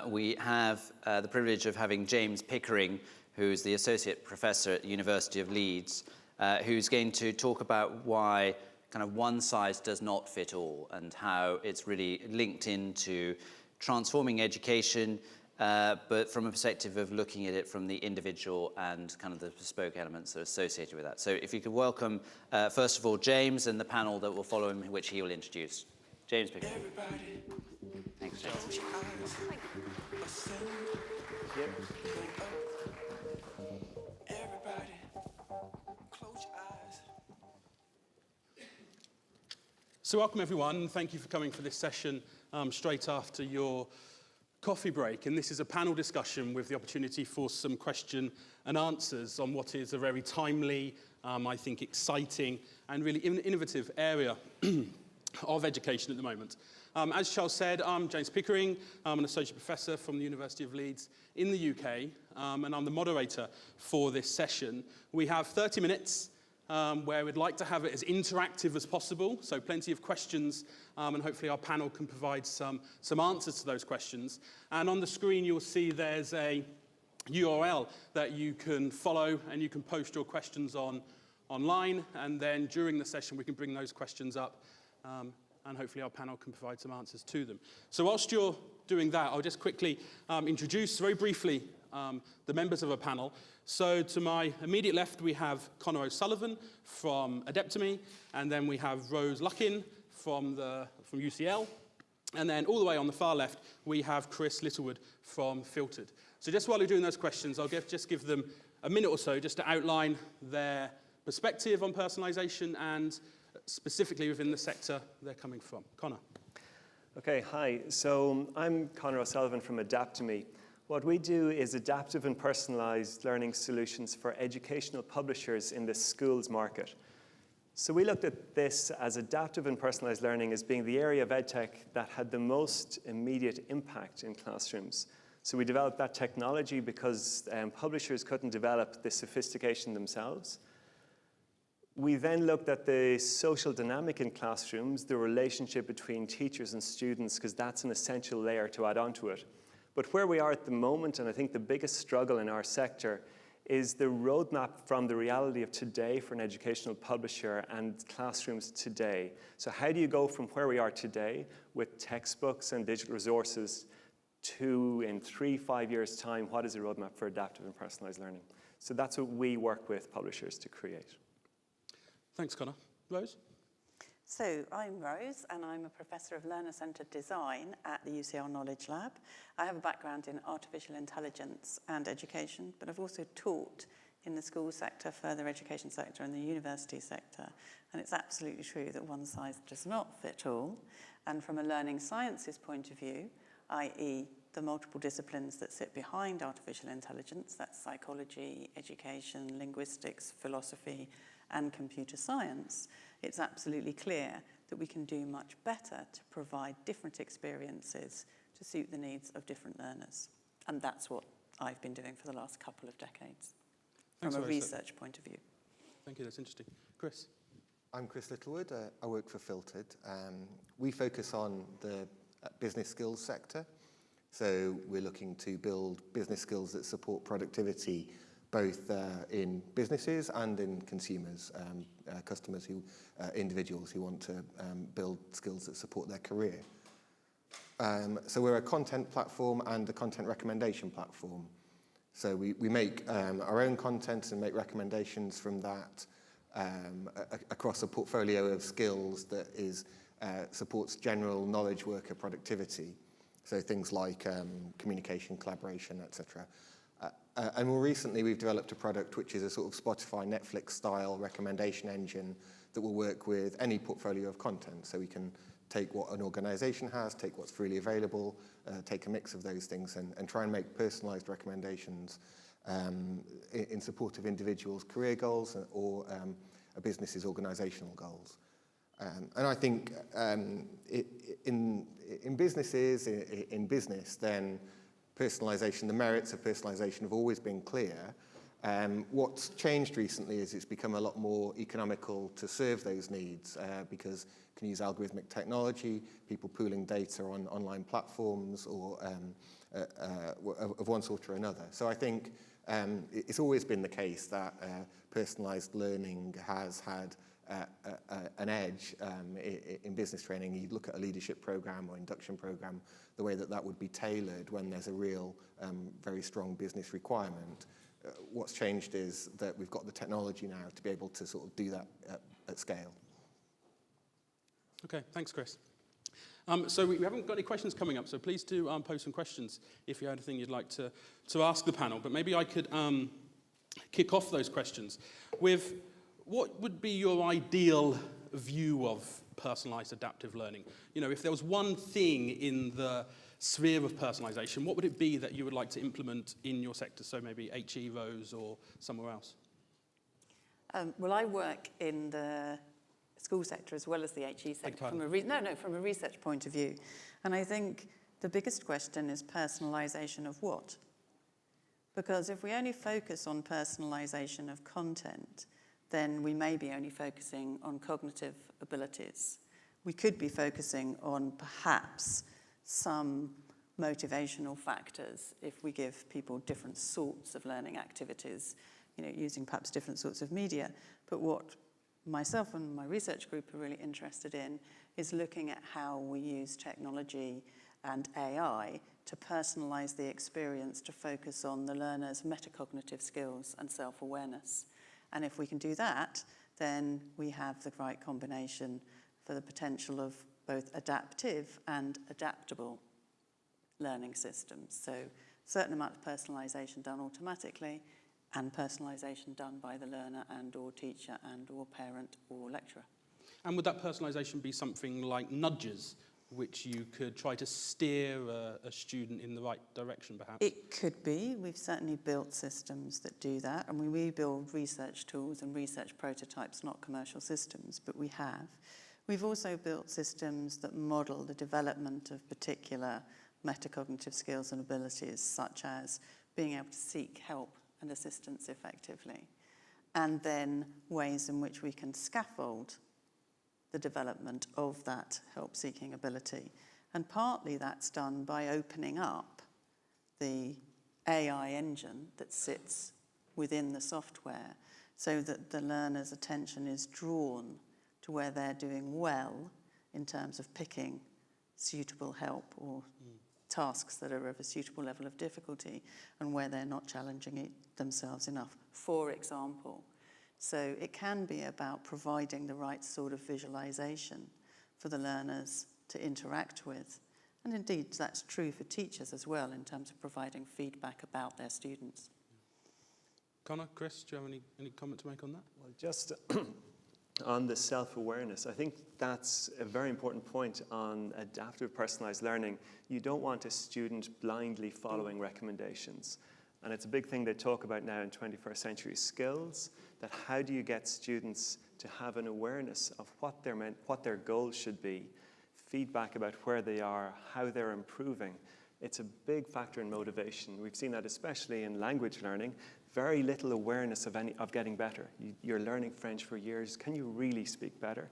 we have the privilege of having James Pickering, who's the Associate Professor at the University of Leeds, who's going to talk about why kind of one size does not fit all and how it's really linked into transforming education, but from a perspective of looking at it from the individual and kind of the bespoke elements that are associated with that. So if you could welcome, first of all, James and the panel that will follow him, which he will introduce. James Pickering. Thanks, James. So welcome everyone, thank you for coming for this session straight after your coffee break. And this is a panel discussion with the opportunity for some question and answers on what is a very timely, I think exciting and really innovative area of education at the moment. As Charles said, I'm James Pickering. I'm an associate professor from the University of Leeds in the UK, and I'm the moderator for this session. We have 30 minutes where we'd like to have it as interactive as possible, so plenty of questions, and hopefully our panel can provide some answers to those questions. And on the screen you'll see there's a URL that you can follow, and you can post your questions online, and then during the session we can bring those questions up, and hopefully our panel can provide some answers to them. So whilst you're doing that, I'll just quickly introduce very briefly the members of our panel. So to my immediate left, we have Conor O'Sullivan from Adaptemy, and then we have Rose Luckin from UCL, and then all the way on the far left, we have Chris Littlewood from Filtered. So just while you're doing those questions, I'll just give them a minute or so just to outline their perspective on personalisation and specifically within the sector they're coming from. Conor. Okay, hi. So I'm Conor O'Sullivan from Adaptemy. What we do is adaptive and personalised learning solutions for educational publishers in the schools market. So we looked at this as adaptive and personalised learning as being the area of edtech that had the most immediate impact in classrooms. So we developed that technology because publishers couldn't develop the sophistication themselves. We then looked at the social dynamic in classrooms, the relationship between teachers and students, because that's an essential layer to add onto it. But where we are at the moment, and I think the biggest struggle in our sector, is the roadmap from the reality of today for an educational publisher and classrooms today. So how do you go from where we are today with textbooks and digital resources to, in 3-5 years' time, what is the roadmap for adaptive and personalised learning? So that's what we work with publishers to create. Thanks, Conor. Rose? So I'm Rose, and I'm a Professor of Learner-Centred Design at the UCL Knowledge Lab. I have a background in artificial intelligence and education, but I've also taught in the school sector, further education sector, and the university sector. And it's absolutely true that one size does not fit all. And from a learning sciences point of view, i.e. the multiple disciplines that sit behind artificial intelligence, that's psychology, education, linguistics, philosophy, and computer science, it's absolutely clear that we can do much better to provide different experiences to suit the needs of different learners. And that's what I've been doing for the last couple of decades from a research point of view. Thank you, that's interesting. Chris? I'm Chris Littlewood. I work for Filtered. We focus on the business skills sector. So we're looking to build business skills that support productivity both in businesses and in consumers, customers individuals who want to build skills that support their career. So we're a content platform and a content recommendation platform. So we make our own content and make recommendations from that across a portfolio of skills that supports general knowledge worker productivity. So things like communication, collaboration, etc. And more recently, we've developed a product which is a sort of Spotify, Netflix-style recommendation engine that will work with any portfolio of content. So we can take what an organization has, take what's freely available, take a mix of those things, and try and make personalized recommendations in support of individuals' career goals or a business's organizational goals. And I think in businesses, in business, then personalization, the merits of personalization have always been clear, What's changed recently is it's become a lot more economical to serve those needs because you can use algorithmic technology, people pooling data on online platforms or of one sort or another. So I think it's always been the case that personalised learning has had an edge in business training. You look at a leadership program or induction program, the way that that would be tailored when there's a real, very strong business requirement. What's changed is that we've got the technology now to be able to sort of do that at scale. Okay, thanks, Chris. So we haven't got any questions coming up, so please do post some questions if you have anything you'd like to ask the panel. But maybe I could kick off those questions with what would be your ideal view of personalised adaptive learning? You know, if there was one thing in the sphere of personalisation, what would it be that you would like to implement in your sector? So maybe HE, Rose, or somewhere else? Well, I work in the school sector as well as the HE sector from a research point of view. And I think the biggest question is personalisation of what? Because if we only focus on personalisation of content, then we may be only focusing on cognitive abilities. We could be focusing on perhaps some motivational factors if we give people different sorts of learning activities, you know, using perhaps different sorts of media. But what myself and my research group are really interested in is looking at how we use technology and AI to personalize the experience to focus on the learner's metacognitive skills and self-awareness. And if we can do that, then we have the right combination for the potential of both adaptive and adaptable learning systems. So a certain amount of personalisation done automatically and personalisation done by the learner and or teacher and or parent or lecturer. And would that personalisation be something like nudges, which you could try to steer a student in the right direction, perhaps? It could be. We've certainly built systems that do that. And we build research tools and research prototypes, not commercial systems, but we have. We've also built systems that model the development of particular metacognitive skills and abilities, such as being able to seek help and assistance effectively, and then ways in which we can scaffold the development of that help-seeking ability. And partly that's done by opening up the AI engine that sits within the software so that the learner's attention is drawn to where they're doing well in terms of picking suitable help or tasks that are of a suitable level of difficulty and where they're not challenging it themselves enough, for example. So it can be about providing the right sort of visualization for the learners to interact with. And indeed, that's true for teachers as well in terms of providing feedback about their students. Connor, Chris, do you have any comment to make on that? Well, just on the self-awareness, I think that's a very important point on adaptive personalized learning. You don't want a student blindly following recommendations. And it's a big thing they talk about now in 21st century skills, that how do you get students to have an awareness of what their goals should be, feedback about where they are, how they're improving. It's a big factor in motivation. We've seen that especially in language learning. Very little awareness of getting better. You're learning French for years. Can you really speak better?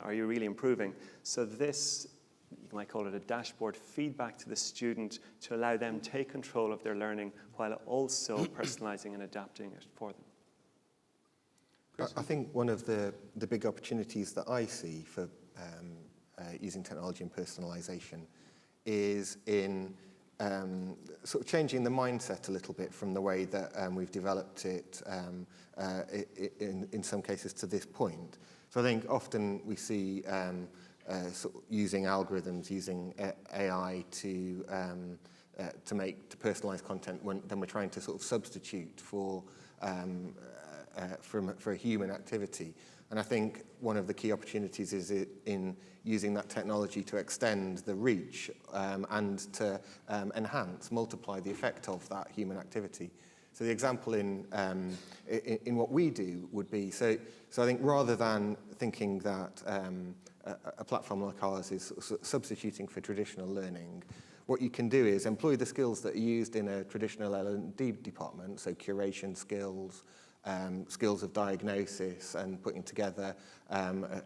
Are you really improving? So this, you might call it a dashboard, feedback to the student to allow them take control of their learning while also personalizing and adapting it for them. I think one of the big opportunities that I see for using technology and personalization is in sort of changing the mindset a little bit from the way that we've developed it in some cases to this point. So I think often we see sort of using algorithms, using AI to personalize content then we're trying to sort of substitute for a human activity. And I think one of the key opportunities is in using that technology to extend the reach and to multiply the effect of that human activity. So the example in what we do would be, so I think rather than thinking that a platform like ours is substituting for traditional learning, what you can do is employ the skills that are used in a traditional L&D department, so curation skills, skills of diagnosis and putting together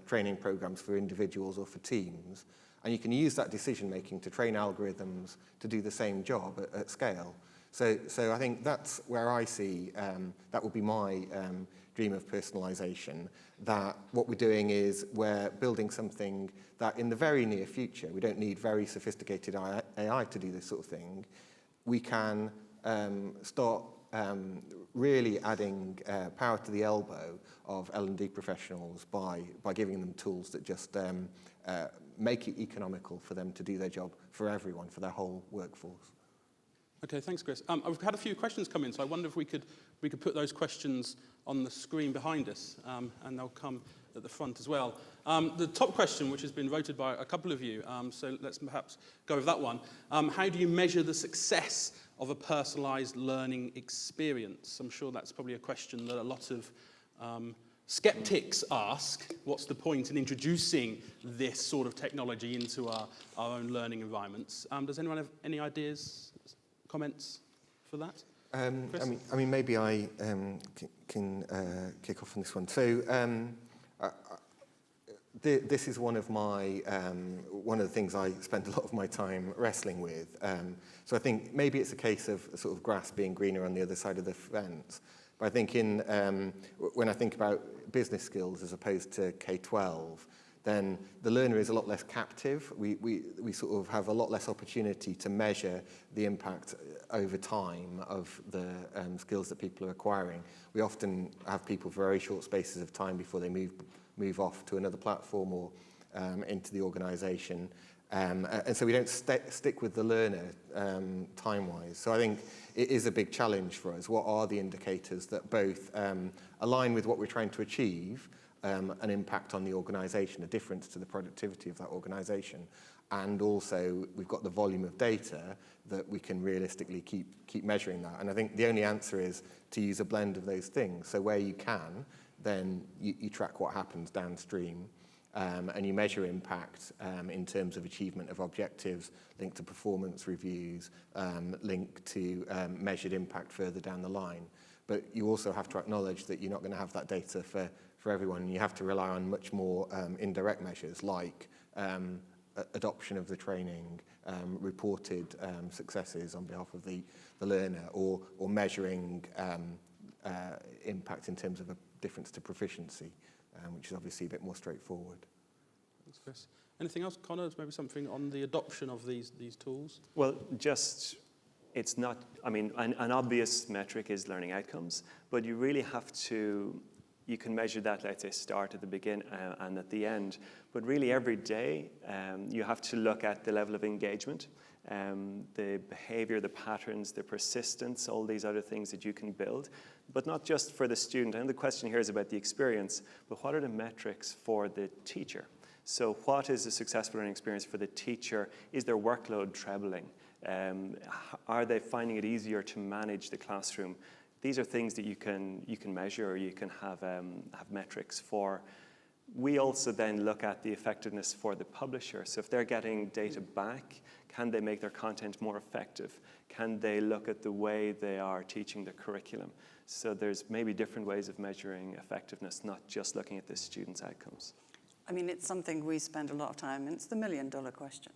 training programs for individuals or for teams. And you can use that decision making to train algorithms to do the same job at scale. So I think that's where I see, that would be my dream of personalization, that what we're doing is we're building something that in the very near future, we don't need very sophisticated AI to do this sort of thing. We can start really adding power to the elbow of L&D professionals by giving them tools that just make it economical for them to do their job for everyone, for their whole workforce. Okay, thanks, Chris. I've had a few questions come in, so I wonder if we could put those questions on the screen behind us, and they'll come at the front as well. The top question, which has been voted by a couple of you, so let's perhaps go with that one. How do you measure the success of a personalised learning experience? I'm sure that's probably a question that a lot of skeptics ask. What's the point in introducing this sort of technology into our own learning environments? Does anyone have any ideas, comments for that? I mean, maybe I can kick off on this one. So this is one of the things I spend a lot of my time wrestling with. So I think maybe it's a case of sort of grass being greener on the other side of the fence. But I think when I think about business skills as opposed to K-12, then the learner is a lot less captive. We sort of have a lot less opportunity to measure the impact over time of the skills that people are acquiring. We often have people for very short spaces of time before they move off to another platform or into the organisation. And so we don't stick with the learner time-wise. So I think it is a big challenge for us. What are the indicators that both align with what we're trying to achieve, an impact on the organisation, a difference to the productivity of that organisation, and also we've got the volume of data that we can realistically keep measuring that. And I think the only answer is to use a blend of those things. So where you can, then you track what happens downstream, and you measure impact in terms of achievement of objectives, linked to performance reviews, linked to measured impact further down the line. But you also have to acknowledge that you're not going to have that data for everyone. You have to rely on much more indirect measures like adoption of the training, reported successes on behalf of the learner, or measuring impact in terms of a difference to proficiency, which is obviously a bit more straightforward. Thanks, Chris. Anything else, Connor? Maybe something on the adoption of these tools? Well, it's not, I mean, an obvious metric is learning outcomes, but you really have to, you can measure that, let's say, start at the beginning and at the end, but really every day you have to look at the level of engagement, the behavior, the patterns, the persistence, all these other things that you can build, but not just for the student. And the question here is about the experience, but what are the metrics for the teacher? So what is a successful learning experience for the teacher? Is their workload trebling? Are they finding it easier to manage the classroom? These are things that you can measure, or you can have metrics for. We also then look at the effectiveness for the publisher. So if they're getting data back, can they make their content more effective? Can they look at the way they are teaching the curriculum? So there's maybe different ways of measuring effectiveness, not just looking at the students' outcomes. I mean, it's something we spend a lot of time, and it's the million-dollar question.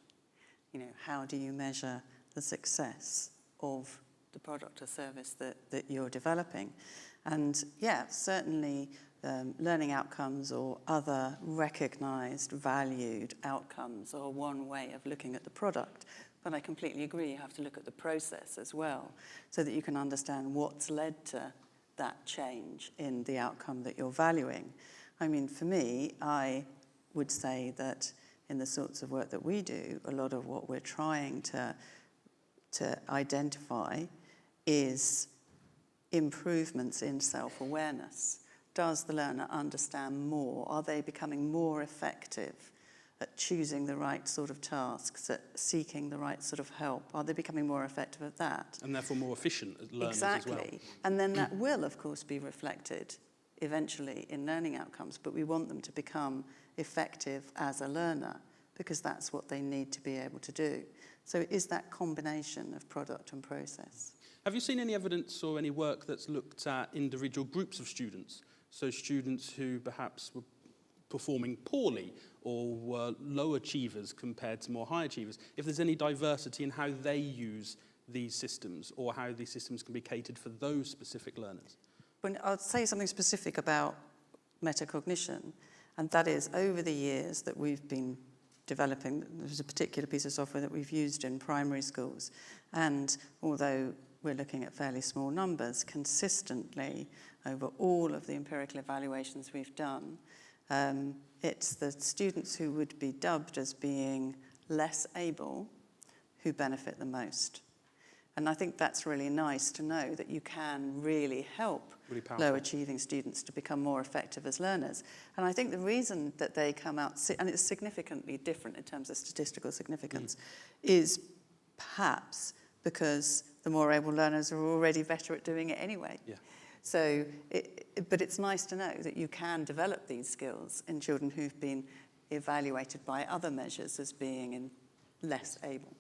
You know, how do you measure the success of the product or service that you're developing? And yeah, certainly learning outcomes or other recognized, valued outcomes are one way of looking at the product. But I completely agree, you have to look at the process as well, so that you can understand what's led to that change in the outcome that you're valuing. I mean, for me, I would say that in the sorts of work that we do, a lot of what we're trying to identify is improvements in self-awareness. Does the learner understand more? Are they becoming more effective at choosing the right sort of tasks, at seeking the right sort of help? Are they becoming more effective at that? And therefore more efficient as learners as well. Exactly. And then that will, of course, be reflected eventually in learning outcomes, but we want them to become effective as a learner because that's what they need to be able to do. So it is that combination of product and process. Have you seen any evidence or any work that's looked at individual groups of students? So students who perhaps were performing poorly or were low achievers compared to more high achievers, if there's any diversity in how they use these systems or how these systems can be catered for those specific learners? I'll say something specific about metacognition, and that is over the years that we've been developing, there's a particular piece of software that we've used in primary schools, and although we're looking at fairly small numbers, consistently over all of the empirical evaluations we've done, it's the students who would be dubbed as being less able who benefit the most. And I think that's really nice to know that you can really help low achieving students to become more effective as learners. And I think the reason that they come out, and it's significantly different in terms of statistical significance, is perhaps because the more able learners are already better at doing it anyway. Yeah. So, but it's nice to know that you can develop these skills in children who've been evaluated by other measures as being less able.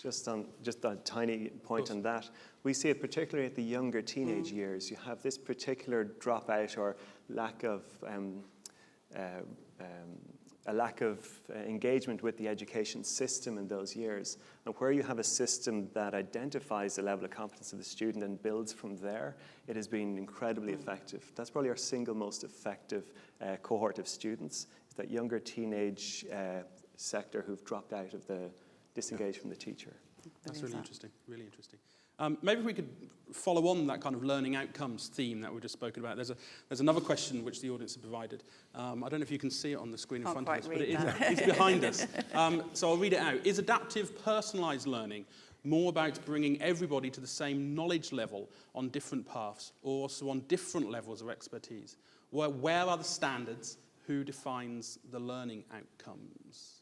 Just a tiny point on that, we see it particularly at the younger teenage years. You have this particular dropout or lack of engagement with the education system in those years. And where you have a system that identifies the level of competence of the student and builds from there, it has been incredibly effective. That's probably our single most effective cohort of students, is that younger teenage sector who've dropped out of the disengaged from the teacher. That's really interesting, really interesting. Maybe we could follow on that kind of learning outcomes theme that we've just spoken about. There's another question which the audience have provided. I don't know if you can see it on the screen in front of us, but it's behind us. So I'll read it out. Is adaptive personalised learning more about bringing everybody to the same knowledge level on different paths, or also on different levels of expertise? Where are the standards? Who defines the learning outcomes?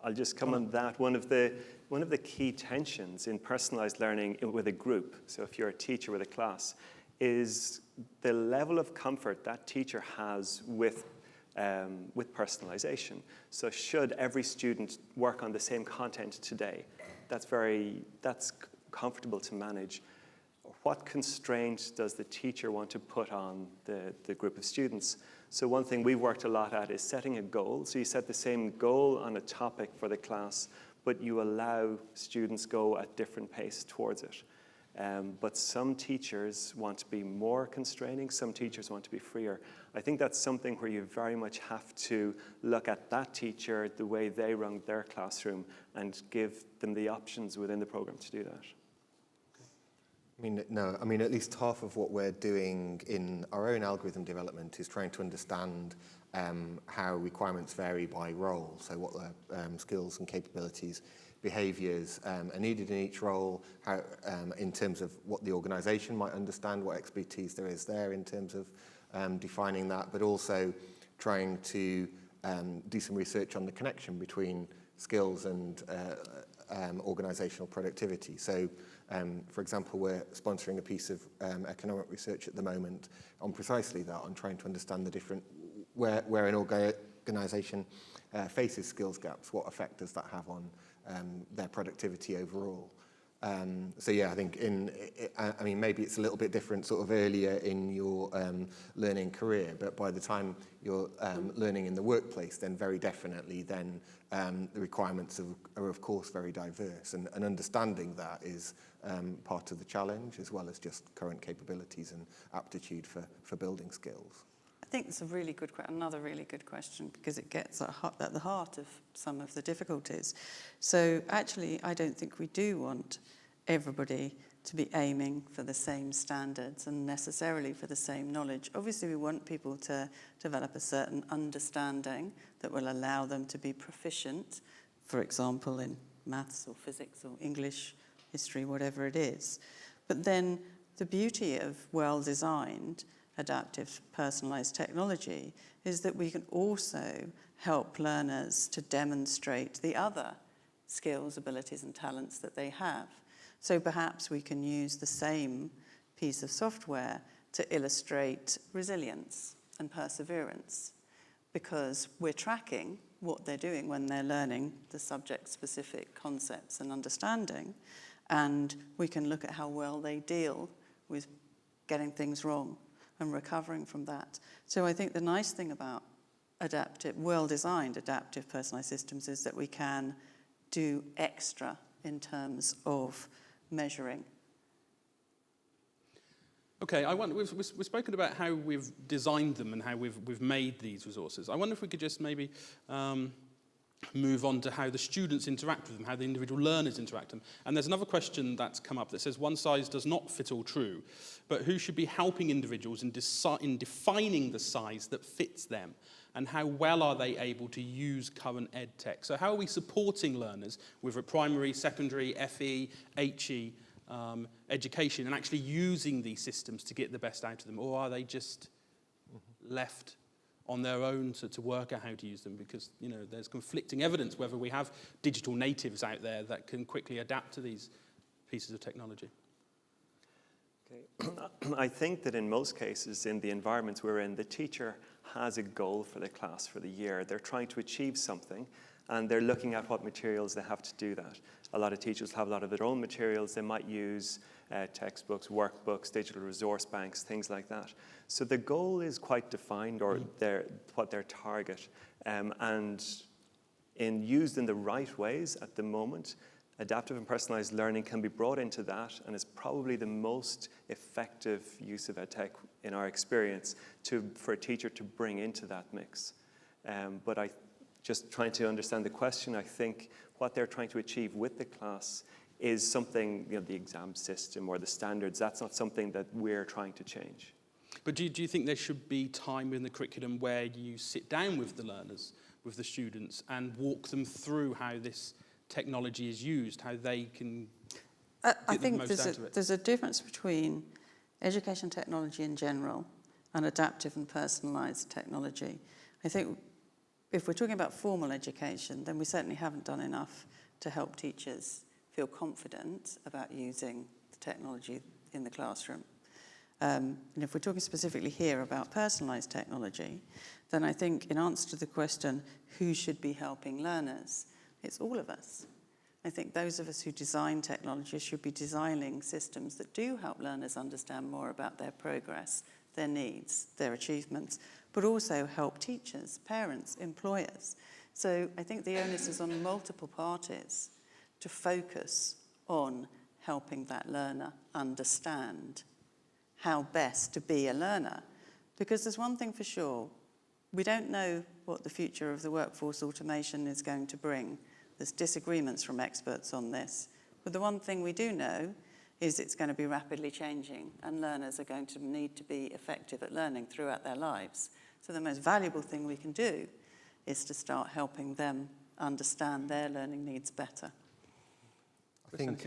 I'll just come on that. One of the key tensions in personalized learning with a group, so if you're a teacher with a class, is the level of comfort that teacher has with personalization. So should every student work on the same content today? That's comfortable to manage. What constraint does the teacher want to put on the group of students? So one thing we've worked a lot at is setting a goal. So you set the same goal on a topic for the class, but you allow students go at different pace towards it. But some teachers want to be more constraining, some teachers want to be freer. I think that's something where you very much have to look at that teacher, the way they run their classroom, and give them the options within the program to do that. I mean, at least half of what we're doing in our own algorithm development is trying to understand how requirements vary by role. So what the skills and capabilities, behaviours are needed in each role, how, in terms of what the organisation might understand, what expertise there is there in terms of defining that, but also trying to do some research on the connection between skills and organisational productivity. So, for example, we're sponsoring a piece of economic research at the moment on precisely that, on trying to understand the different, where an organisation faces skills gaps, what effect does that have on their productivity overall. So yeah, I think maybe it's a little bit different sort of earlier in your learning career, but by the time you're learning in the workplace, then very definitely then the requirements are of course very diverse, and understanding that is part of the challenge, as well as just current capabilities and aptitude for building skills. I think it's another really good question, because it gets at the heart of some of the difficulties. So actually, I don't think we do want everybody to be aiming for the same standards and necessarily for the same knowledge. Obviously, we want people to develop a certain understanding that will allow them to be proficient, for example, in maths or physics or English, history, whatever it is. But then the beauty of well-designed adaptive personalised technology is that we can also help learners to demonstrate the other skills, abilities and talents that they have. So perhaps we can use the same piece of software to illustrate resilience and perseverance, because we're tracking what they're doing when they're learning the subject-specific concepts and understanding, and we can look at how well they deal with getting things wrong and recovering from that. So I think the nice thing about well-designed adaptive personalised systems is that we can do extra in terms of measuring. Okay, we've spoken about how we've designed them and how we've made these resources. I wonder if we could just maybe move on to how the students interact with them, how the individual learners interact with them. And there's another question that's come up that says one size does not fit all true, but who should be helping individuals in defining the size that fits them? And how well are they able to use current ed tech? So how are we supporting learners with primary, secondary, FE, HE education and actually using these systems to get the best out of them? Or are they just left on their own to work out how to use them? Because, you know, there's conflicting evidence whether we have digital natives out there that can quickly adapt to these pieces of technology. Okay. I think that in most cases, in the environments we're in, the teacher has a goal for the class for the year. They're trying to achieve something, and they're looking at what materials they have to do that. A lot of teachers have a lot of their own materials. They might use textbooks, workbooks, digital resource banks, things like that. So the goal is quite defined, or what their target. And used in the right ways at the moment, adaptive and personalized learning can be brought into that, and is probably the most effective use of EdTech in our experience for a teacher to bring into that mix. But just trying to understand the question, I think what they're trying to achieve with the class is something, you know, the exam system or the standards, that's not something that we're trying to change. But do you think there should be time in the curriculum where you sit down with the learners, with the students, and walk them through how this technology is used, how they can I think there's a difference between education technology in general and adaptive and personalised technology. I think if we're talking about formal education, then we certainly haven't done enough to help teachers feel confident about using the technology in the classroom. And if we're talking specifically here about personalised technology, then I think in answer to the question, who should be helping learners, it's all of us. I think those of us who design technology should be designing systems that do help learners understand more about their progress, their needs, their achievements, but also help teachers, parents, employers. So I think the onus is on multiple parties to focus on helping that learner understand how best to be a learner. Because there's one thing for sure, we don't know what the future of the workforce automation is going to bring. There's disagreements from experts on this. But the one thing we do know is it's going to be rapidly changing, and learners are going to need to be effective at learning throughout their lives. So the most valuable thing we can do is to start helping them understand their learning needs better. I think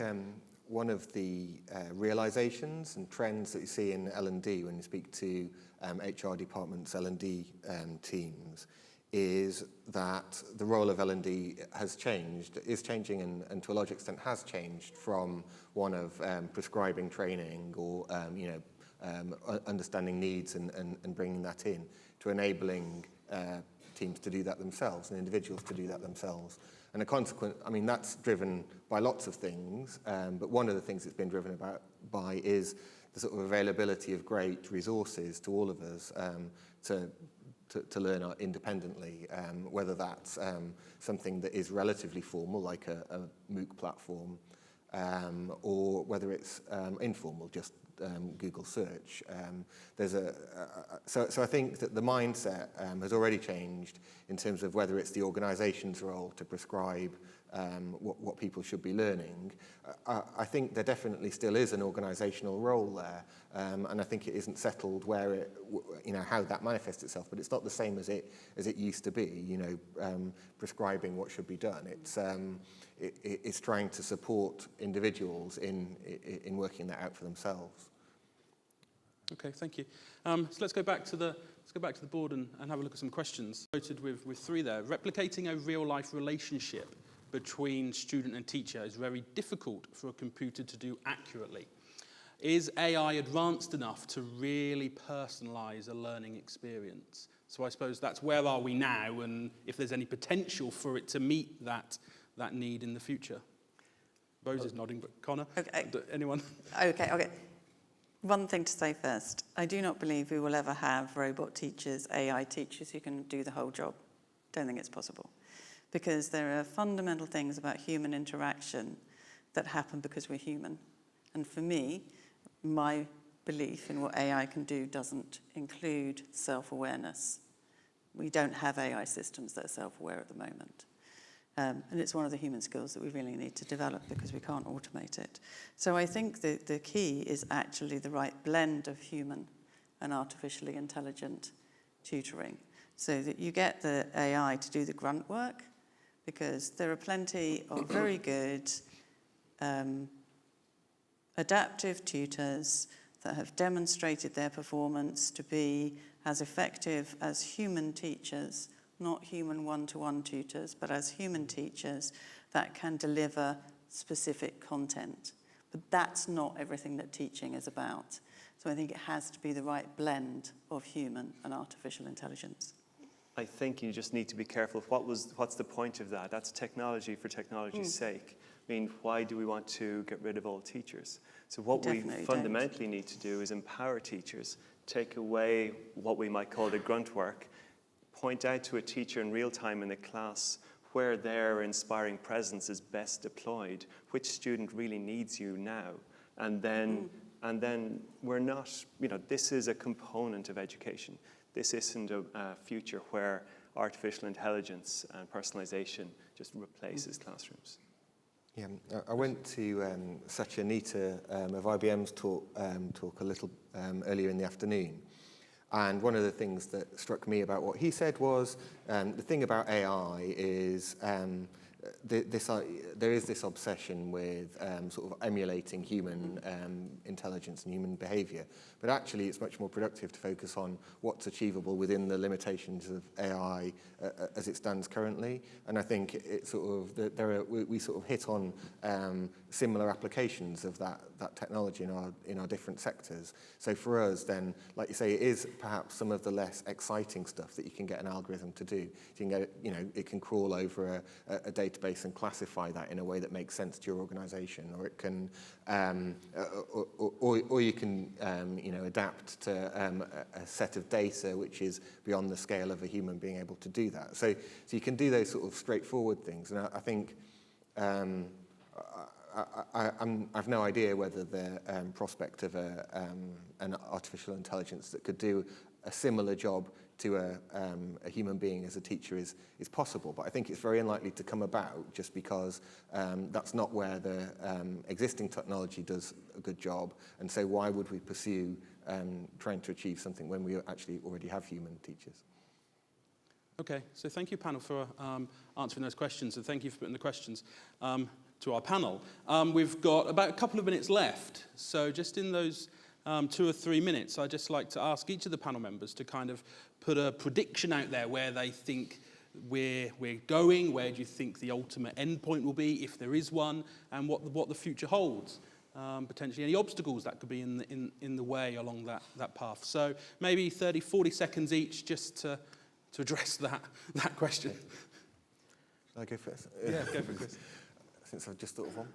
one of the realizations and trends that you see in L&D when you speak to HR departments, L&D teams, is that the role of L&D has changed, is changing, and to a large extent has changed from one of prescribing training or understanding needs and bringing that in, to enabling teams to do that themselves and individuals to do that themselves. And a consequence, I mean, that's driven by lots of things, but one of the things it's been driven by is the sort of availability of great resources to all of us to learn independently, whether that's something that is relatively formal, like a MOOC platform, or whether it's informal, just Google search. So I think that the mindset has already changed in terms of whether it's the organisation's role to prescribe what people should be learning. I think there definitely still is an organisational role there, and I think it isn't settled where how that manifests itself. But it's not the same as it used to be. Prescribing what should be done. It's trying to support individuals in working that out for themselves. Okay, thank you. So let's go back to the board and have a look at some questions. Voted with three there. Replicating a real-life relationship between student and teacher is very difficult for a computer to do accurately. Is AI advanced enough to really personalise a learning experience? So I suppose that's where are we now, and if there's any potential for it to meet that need in the future. Rose is nodding, but Connor, Okay. Anyone? Okay. One thing to say first. I do not believe we will ever have robot teachers, AI teachers who can do the whole job. Don't think it's possible. Because there are fundamental things about human interaction that happen because we're human. And for me, my belief in what AI can do doesn't include self-awareness. We don't have AI systems that are self-aware at the moment. And it's one of the human skills that we really need to develop because we can't automate it. So I think the key is actually the right blend of human and artificially intelligent tutoring so that you get the AI to do the grunt work, because there are plenty of very good adaptive tutors that have demonstrated their performance to be as effective as human teachers, not human one-to-one tutors, but as human teachers that can deliver specific content. But that's not everything that teaching is about. So I think it has to be the right blend of human and artificial intelligence. I think you just need to be careful. What's the point of that? That's technology for technology's sake. I mean, why do we want to get rid of all teachers? So what we fundamentally need to do is empower teachers, take away what we might call the grunt work, point out to a teacher in real time in the class where their inspiring presence is best deployed, which student really needs you now. And then we're not, this is a component of education. This isn't a future where artificial intelligence and personalization just replaces classrooms. Yeah, I went to Satya Nita of IBM's talk a little earlier in the afternoon. And one of the things that struck me about what he said was the thing about AI is there is this obsession with sort of emulating human intelligence and human behavior. But actually, it's much more productive to focus on what's achievable within the limitations of AI as it stands currently. And I think it sort of we sort of hit on similar applications of that technology in our different sectors. So for us, then, like you say, it is perhaps some of the less exciting stuff that you can get an algorithm to do. You can get it can crawl over a database and classify that in a way that makes sense to your organisation, or it can, or you can, adapt to a set of data which is beyond the scale of a human being able to do that. So you can do those sort of straightforward things, and I think. I've no idea whether the prospect of an artificial intelligence that could do a similar job to a human being as a teacher is possible, but I think it's very unlikely to come about just because that's not where the existing technology does a good job, and so why would we pursue trying to achieve something when we actually already have human teachers? Okay, so thank you, panel, for answering those questions, and thank you for putting the questions to our panel. We've got about a couple of minutes left, so just in those 2 or 3 minutes, I'd just like to ask each of the panel members to kind of put a prediction out there where they think we're going, where do you think the ultimate endpoint will be, if there is one, and what the future holds. Potentially any obstacles that could be in the way along that path. So maybe 30, 40 seconds each just to address that question. Shall I go first? Yeah, go for it, Chris. Since I've just thought of one.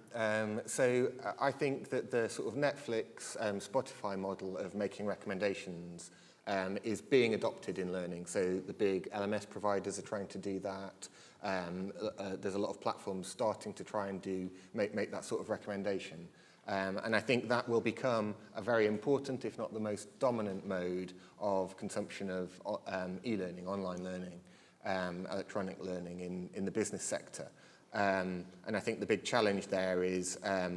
So I think that the sort of Netflix, Spotify model of making recommendations is being adopted in learning. So the big LMS providers are trying to do that. There's a lot of platforms starting to try and make that sort of recommendation. And I think that will become a very important, if not the most dominant mode of consumption of e-learning, online learning, electronic learning in the business sector. And I think the big challenge there is how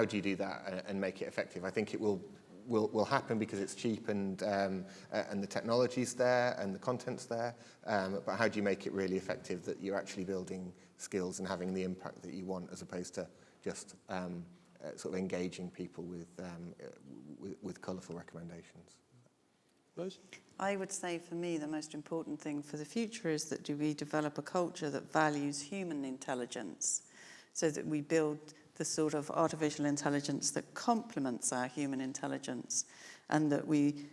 do you do that and make it effective? I think it will happen because it's cheap and the technology's there and the content's there. But how do you make it really effective that you're actually building skills and having the impact that you want, as opposed to just sort of engaging people with colourful recommendations? Rose? I would say for me the most important thing for the future is that we develop a culture that values human intelligence, so that we build the sort of artificial intelligence that complements our human intelligence, and that we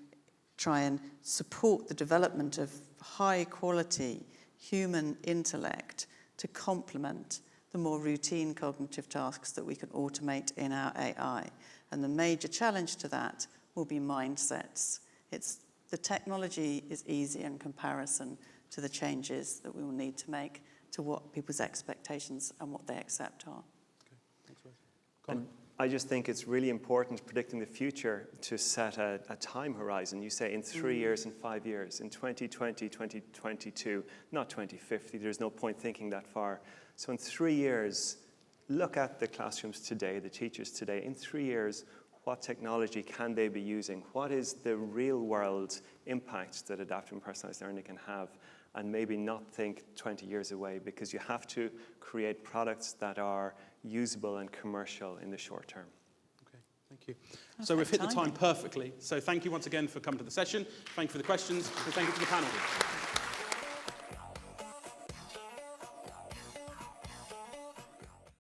try and support the development of high quality human intellect to complement the more routine cognitive tasks that we can automate in our AI. And the major challenge to that will be mindsets. The technology is easy in comparison to the changes that we will need to make to what people's expectations and what they accept are. Okay, thanks, Rose. Colin? I just think it's really important predicting the future to set a time horizon. You say in 3 years and 5 years, in 2020, 2022, not 2050. There's no point thinking that far. So in 3 years, look at the classrooms today, the teachers today. In 3 years, what technology can they be using? What is the real world impact that adaptive and personalized learning can have? And maybe not think 20 years away, because you have to create products that are usable and commercial in the short term. Okay, thank you. So we've hit the time perfectly. So thank you once again for coming to the session. Thank you for the questions, and thank you to the panel.